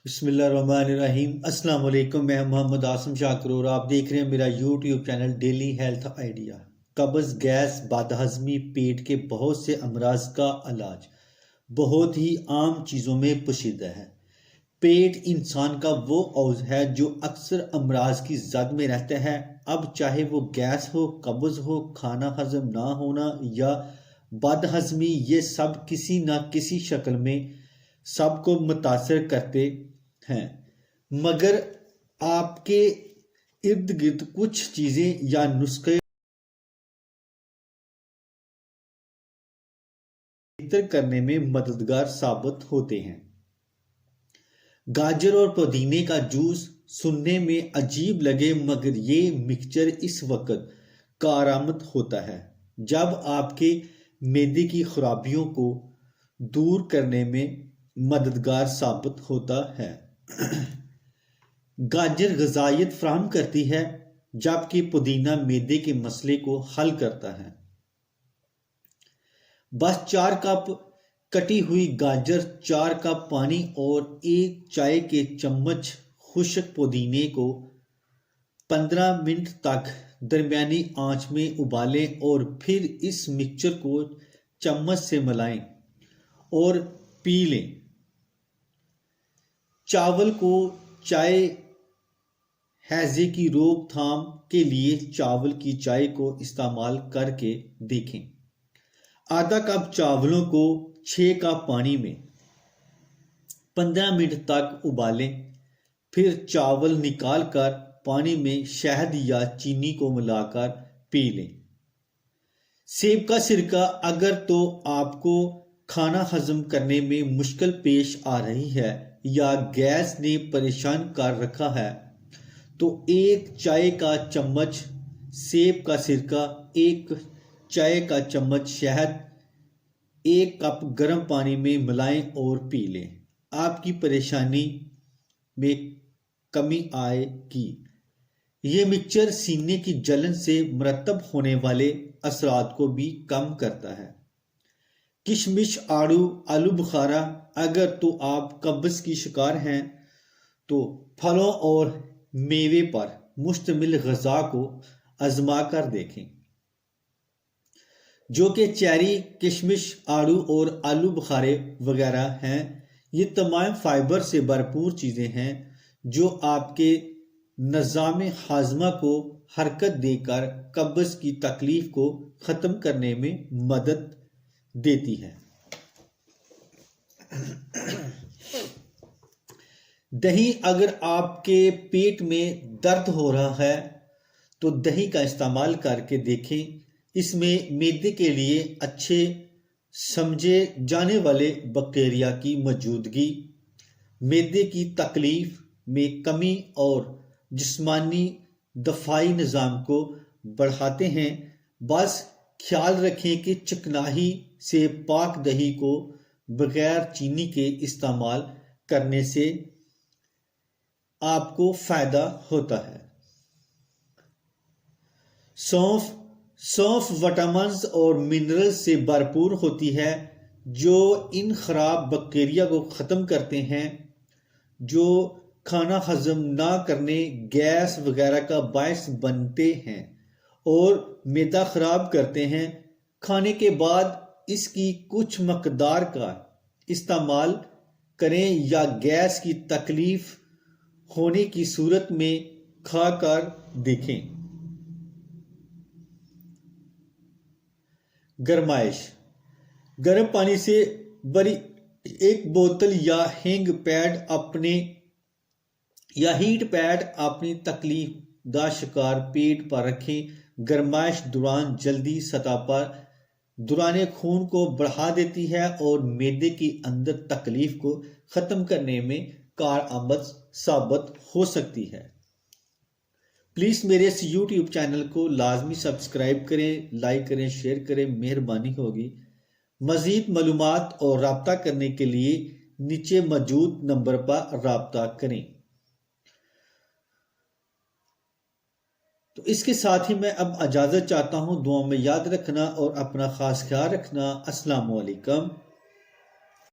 بسم اللہ الرحمن الرحیم۔ السلام علیکم، میں محمد آسم شاکر اور آپ دیکھ رہے ہیں میرا YouTube channel daily health idea. قبض، گیس، بد ہضمی، پیٹ کے بہت سے امراض کا علاج بہت ہی عام چیزوں میں پوشیدہ ہے۔ پیٹ انسان کا وہ عضو ہے جو اکثر امراض کی زد میں رہتا ہے، اب چاہے وہ گیس ہو، قبض ہو، کھانا ہضم نہ ہونا یا بد ہضمی، یہ سب کسی نہ کسی شکل میں سب کو متاثر کرتے ہیں۔ مگر آپ کے ارد گرد کچھ چیزیں یا نسخے بہتر کرنے میں مددگار ثابت ہوتے ہیں۔ گاجر اور پودینے کا جوس سننے میں عجیب لگے مگر یہ مکسچر اس وقت کارآمد ہوتا ہے جب آپ کے معدے کی خرابیوں کو دور کرنے میں مددگار ثابت ہوتا ہے۔ گاجر غذائیت فراہم کرتی ہے جبکہ پودینہ معدے کے مسئلے کو حل کرتا ہے۔ بس 4 کپ کٹی ہوئی گاجر، 4 کپ پانی اور 1 چائے کے چمچ خشک پودینے کو 15 منٹ تک درمیانی آنچ میں ابالیں اور پھر اس مکسچر کو چمچ سے ملائیں اور پی لیں۔ چاول کو چائے ہیضے کی روک تھام کے لیے چاول کی چائے کو استعمال کر کے دیکھیں۔ آدھا کپ چاولوں کو 6 کپ پانی میں 15 منٹ تک ابالیں، پھر چاول نکال کر پانی میں شہد یا چینی کو ملا کر پی لیں۔ سیب کا سرکہ، اگر تو آپ کو کھانا ہضم کرنے میں مشکل پیش آ رہی ہے یا گیس نے پریشان کر رکھا ہے تو 1 چائے کا چمچ سیب کا سرکہ، 1 چائے کا چمچ شہد 1 کپ گرم پانی میں ملائیں اور پی لیں۔ آپ کی پریشانی میں کمی آئے گی۔ یہ مکسچر سینے کی جلن سے مرتب ہونے والے اثرات کو بھی کم کرتا ہے۔ کشمش، آڑو، آلو بخارا، اگر تو آپ قبض کی شکار ہیں تو پھلوں اور میوے پر مشتمل غذا کو آزما کر دیکھیں، جو کہ چیری، کشمش، آڑو اور آلو بخارے وغیرہ ہیں۔ یہ تمام فائبر سے بھرپور چیزیں ہیں جو آپ کے نظام ہاضمہ کو حرکت دے کر قبض کی تکلیف کو ختم کرنے میں مدد دیتی ہے۔ دہی، اگر آپ کے پیٹ میں درد ہو رہا ہے تو دہی کا استعمال کر کے دیکھیں۔ اس میں معدے کے لیے اچھے سمجھے جانے والے بیکٹیریا کی موجودگی معدے کی تکلیف میں کمی اور جسمانی دفاعی نظام کو بڑھاتے ہیں۔ بس خیال رکھیں کہ چکنائی سے پاک دہی کو بغیر چینی کے استعمال کرنے سے آپ کو فائدہ ہوتا ہے۔ سونف وٹامنز اور منرلز سے بھرپور ہوتی ہے جو ان خراب بیکٹیریا کو ختم کرتے ہیں جو کھانا ہضم نہ کرنے، گیس وغیرہ کا باعث بنتے ہیں اور معدہ خراب کرتے ہیں۔ کھانے کے بعد اس کی کچھ مقدار کا استعمال کریں یا گیس کی تکلیف ہونے کی صورت میں کھا کر دیکھیں۔ گرمائش، گرم پانی سے بھری 1 بوتل یا ہینگ پیڈ ہیٹ پیڈ اپنی تکلیف دہ شکار پیٹ پر رکھیں۔ گرمائش دوران جلدی سطح پر دوران خون کو بڑھا دیتی ہے اور معدے کی اندر تکلیف کو ختم کرنے میں کارآمد ثابت ہو سکتی ہے۔ پلیز میرے اس یوٹیوب چینل کو لازمی سبسکرائب کریں، لائک کریں، شیئر کریں، مہربانی ہوگی۔ مزید معلومات اور رابطہ کرنے کے لیے نیچے موجود نمبر پر رابطہ کریں۔ تو اس کے ساتھ ہی میں اب اجازت چاہتا ہوں۔ دعاؤں میں یاد رکھنا اور اپنا خاص خیال رکھنا۔ السلام علیکم۔